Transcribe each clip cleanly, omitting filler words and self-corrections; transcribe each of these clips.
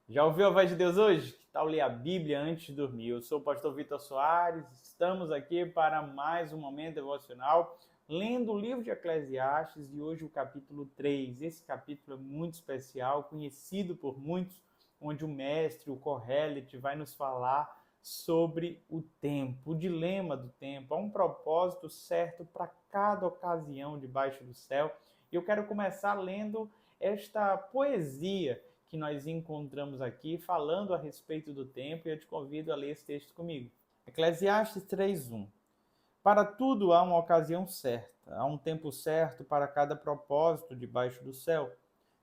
Já ouviu a voz de Deus hoje? Que tal ler a Bíblia antes de dormir? Eu sou o pastor Vitor Soares, estamos aqui para mais um momento devocional, lendo o livro de Eclesiastes e hoje o capítulo 3. Esse capítulo é muito especial, conhecido por muitos, onde o mestre, o Kohelet, vai nos falar sobre o tempo, o dilema do tempo. Há um propósito certo para cada ocasião debaixo do céu. E eu quero começar lendo esta poesia que nós encontramos aqui falando a respeito do tempo, e eu te convido a ler esse texto comigo. Eclesiastes 3:1. Para tudo há uma ocasião certa, há um tempo certo para cada propósito debaixo do céu.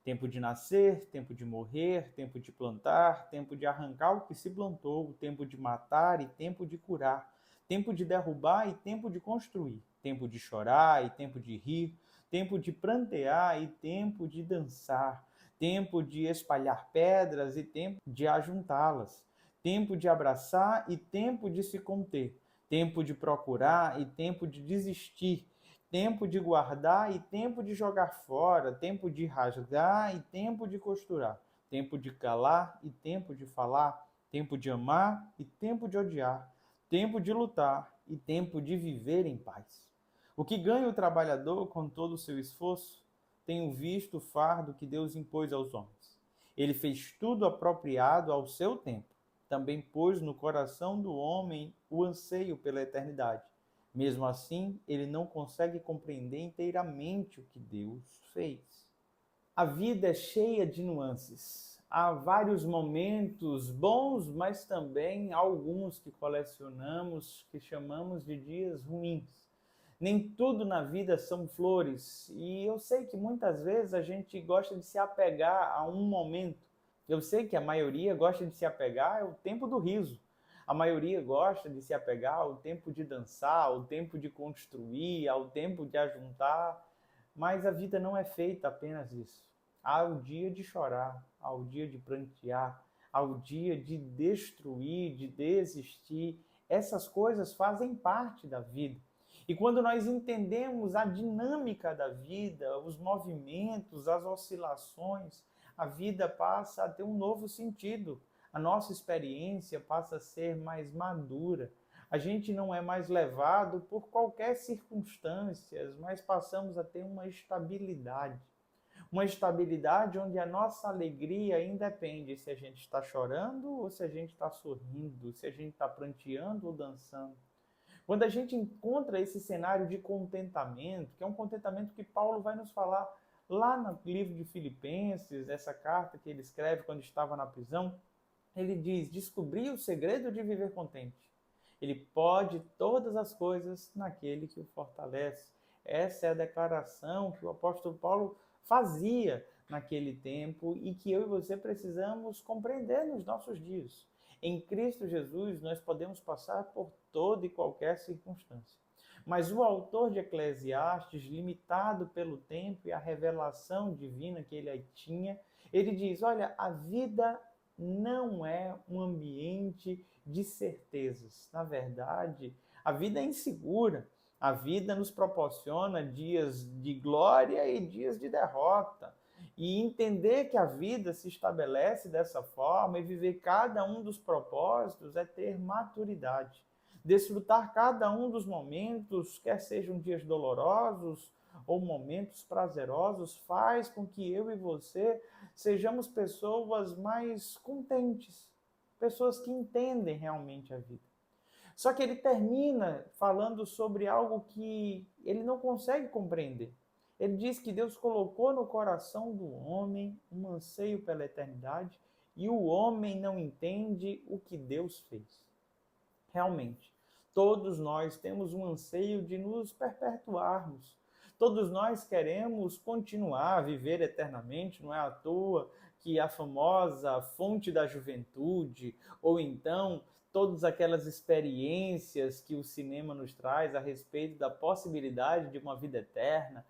Tempo de nascer, tempo de morrer, tempo de plantar, tempo de arrancar o que se plantou, tempo de matar e tempo de curar, tempo de derrubar e tempo de construir, tempo de chorar e tempo de rir, tempo de prantear e tempo de dançar, tempo de espalhar pedras e tempo de ajuntá-las, tempo de abraçar e tempo de se conter, tempo de procurar e tempo de desistir, tempo de guardar e tempo de jogar fora, tempo de rasgar e tempo de costurar, tempo de calar e tempo de falar, tempo de amar e tempo de odiar, tempo de lutar e tempo de viver em paz. O que ganha o trabalhador com todo o seu esforço? Tenho visto o fardo que Deus impôs aos homens. Ele fez tudo apropriado ao seu tempo. Também pôs no coração do homem o anseio pela eternidade. Mesmo assim, ele não consegue compreender inteiramente o que Deus fez. A vida é cheia de nuances. Há vários momentos bons, mas também alguns que colecionamos, que chamamos de dias ruins. Nem tudo na vida são flores. E eu sei que muitas vezes a gente gosta de se apegar a um momento. Eu sei que a maioria gosta de se apegar ao tempo do riso. A maioria gosta de se apegar ao tempo de dançar, ao tempo de construir, ao tempo de ajuntar. Mas a vida não é feita apenas disso. Há o dia de chorar, há o dia de prantear, há o dia de destruir, de desistir. Essas coisas fazem parte da vida. E quando nós entendemos a dinâmica da vida, os movimentos, as oscilações, a vida passa a ter um novo sentido. A nossa experiência passa a ser mais madura. A gente não é mais levado por qualquer circunstância, mas passamos a ter uma estabilidade. Uma estabilidade onde a nossa alegria independe se a gente está chorando ou se a gente está sorrindo, se a gente está pranteando ou dançando. Quando a gente encontra esse cenário de contentamento, que é um contentamento que Paulo vai nos falar lá no livro de Filipenses, essa carta que ele escreve quando estava na prisão, ele diz: descobri o segredo de viver contente. Ele pode todas as coisas naquele que o fortalece. Essa é a declaração que o apóstolo Paulo fazia naquele tempo e que eu e você precisamos compreender nos nossos dias. Em Cristo Jesus, nós podemos passar por toda e qualquer circunstância. Mas o autor de Eclesiastes, limitado pelo tempo e a revelação divina que ele aí tinha, ele diz: olha, a vida não é um ambiente de certezas. Na verdade, a vida é insegura. A vida nos proporciona dias de glória e dias de derrota. E entender que a vida se estabelece dessa forma e viver cada um dos propósitos é ter maturidade. Desfrutar cada um dos momentos, quer sejam dias dolorosos ou momentos prazerosos, faz com que eu e você sejamos pessoas mais contentes, pessoas que entendem realmente a vida. Só que ele termina falando sobre algo que ele não consegue compreender. Ele diz que Deus colocou no coração do homem um anseio pela eternidade e o homem não entende o que Deus fez. Realmente, todos nós temos um anseio de nos perpetuarmos. Todos nós queremos continuar a viver eternamente, não é à toa que a famosa fonte da juventude, ou então todas aquelas experiências que o cinema nos traz a respeito da possibilidade de uma vida eterna,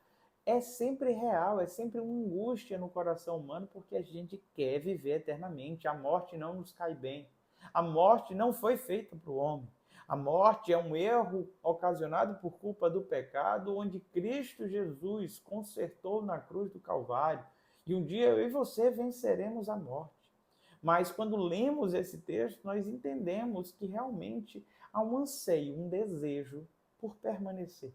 é sempre real, é sempre uma angústia no coração humano, porque a gente quer viver eternamente. A morte não nos cai bem. A morte não foi feita para o homem. A morte é um erro ocasionado por culpa do pecado, onde Cristo Jesus consertou na cruz do Calvário. E um dia eu e você venceremos a morte. Mas quando lemos esse texto, nós entendemos que realmente há um anseio, um desejo por permanecer,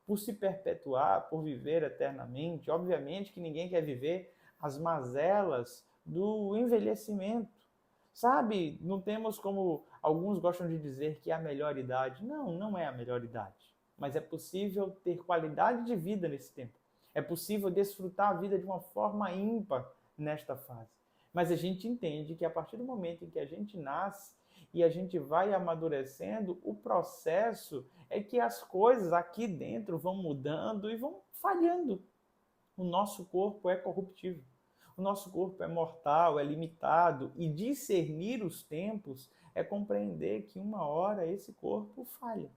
por se perpetuar, por viver eternamente. Obviamente que ninguém quer viver as mazelas do envelhecimento. Sabe, não temos como alguns gostam de dizer que é a melhor idade. Não, não é a melhor idade. Mas é possível ter qualidade de vida nesse tempo. É possível desfrutar a vida de uma forma ímpar nesta fase. Mas a gente entende que a partir do momento em que a gente nasce e a gente vai amadurecendo, o processo é que as coisas aqui dentro vão mudando e vão falhando. O nosso corpo é corruptível. O nosso corpo é mortal, é limitado, e discernir os tempos é compreender que uma hora esse corpo falha.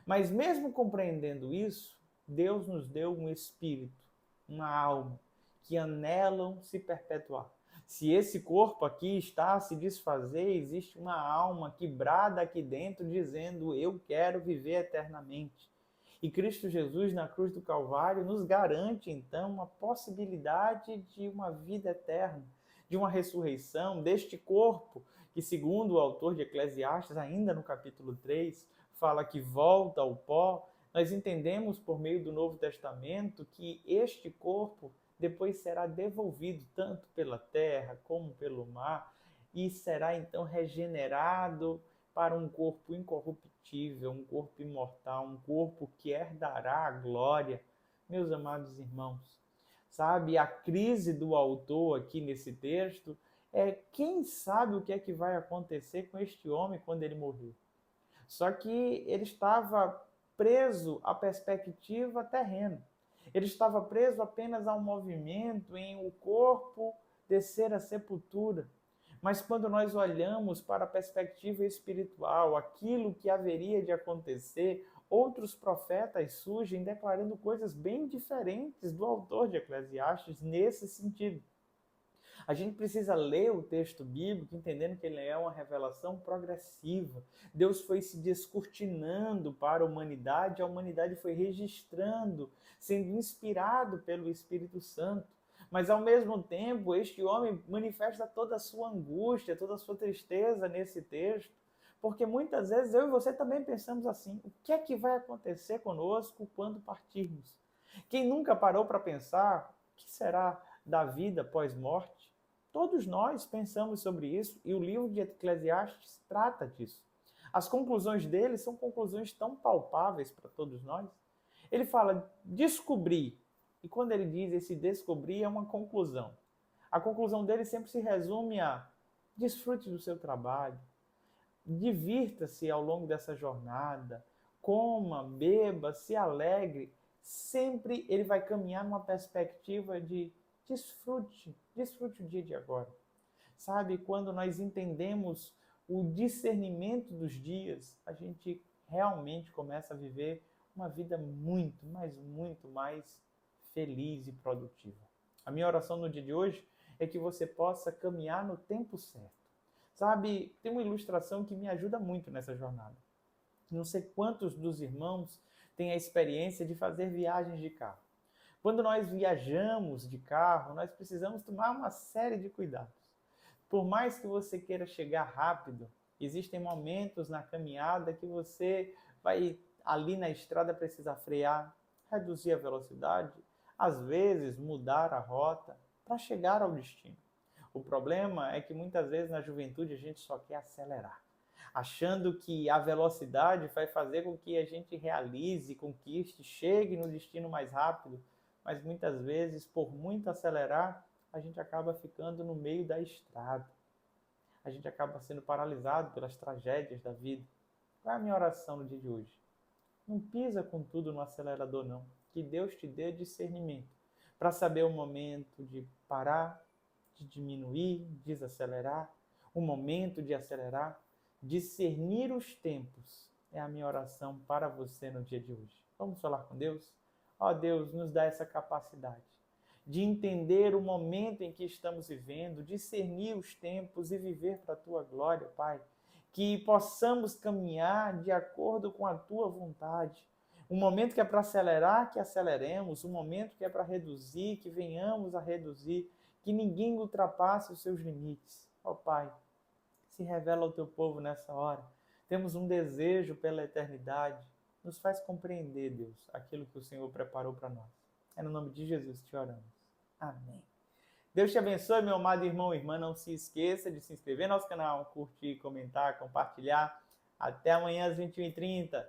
Mas mesmo compreendendo isso, Deus nos deu um espírito, uma alma, que anelam se perpetuar. Se esse corpo aqui está a se desfazer, existe uma alma que brada aqui dentro dizendo: eu quero viver eternamente. E Cristo Jesus, na cruz do Calvário, nos garante, então, a possibilidade de uma vida eterna, de uma ressurreição deste corpo, que, segundo o autor de Eclesiastes, ainda no capítulo 3, fala que volta ao pó. Nós entendemos, por meio do Novo Testamento, que este corpo depois será devolvido tanto pela terra como pelo mar e será, então, regenerado para um corpo incorruptível, um corpo imortal, um corpo que herdará a glória. Meus amados irmãos, sabe, a crise do autor aqui nesse texto é quem sabe o que é que vai acontecer com este homem quando ele morrer. Só que ele estava preso à perspectiva terrena. Ele estava preso apenas ao movimento em o corpo descer à sepultura. Mas quando nós olhamos para a perspectiva espiritual, aquilo que haveria de acontecer, outros profetas surgem declarando coisas bem diferentes do autor de Eclesiastes nesse sentido. A gente precisa ler o texto bíblico entendendo que ele é uma revelação progressiva. Deus foi se descortinando para a humanidade foi registrando, sendo inspirado pelo Espírito Santo. Mas, ao mesmo tempo, este homem manifesta toda a sua angústia, toda a sua tristeza nesse texto, porque muitas vezes eu e você também pensamos assim: o que é que vai acontecer conosco quando partirmos? Quem nunca parou para pensar o que será da vida pós-morte? Todos nós pensamos sobre isso e o livro de Eclesiastes trata disso. As conclusões dele são conclusões tão palpáveis para todos nós. Ele fala: descobrir. E quando ele diz esse descobrir, é uma conclusão. A conclusão dele sempre se resume a: desfrute do seu trabalho, divirta-se ao longo dessa jornada, coma, beba, se alegre. Sempre ele vai caminhar numa perspectiva de desfrute o dia de agora. Sabe, quando nós entendemos o discernimento dos dias, a gente realmente começa a viver uma vida muito, mas muito mais feliz e produtiva. A minha oração no dia de hoje é que você possa caminhar no tempo certo. Sabe, tem uma ilustração que me ajuda muito nessa jornada. Não sei quantos dos irmãos têm a experiência de fazer viagens de carro. Quando nós viajamos de carro, nós precisamos tomar uma série de cuidados. Por mais que você queira chegar rápido, existem momentos na caminhada que você vai ali na estrada precisar frear, reduzir a velocidade, às vezes mudar a rota para chegar ao destino. O problema é que muitas vezes na juventude a gente só quer acelerar, achando que a velocidade vai fazer com que a gente realize, conquiste, chegue no destino mais rápido, mas muitas vezes, por muito acelerar, a gente acaba ficando no meio da estrada. A gente acaba sendo paralisado pelas tragédias da vida. Qual é a minha oração no dia de hoje? Não pisa com tudo no acelerador, não. Que Deus te dê discernimento para saber o momento de parar, de diminuir, desacelerar, o momento de acelerar. Discernir os tempos é a minha oração para você no dia de hoje. Vamos falar com Deus? Ó Deus, nos dá essa capacidade de entender o momento em que estamos vivendo, discernir os tempos e viver para a Tua glória, Pai. Que possamos caminhar de acordo com a Tua vontade. Um momento que é para acelerar, que aceleremos. Um momento que é para reduzir, que venhamos a reduzir. Que ninguém ultrapasse os seus limites. Ó Pai, se revela ao teu povo nessa hora. Temos um desejo pela eternidade. Nos faz compreender, Deus, aquilo que o Senhor preparou para nós. É no nome de Jesus que te oramos. Amém. Deus te abençoe, meu amado irmão e irmã. Não se esqueça de se inscrever no nosso canal, curtir, comentar, compartilhar. Até amanhã às 21h30.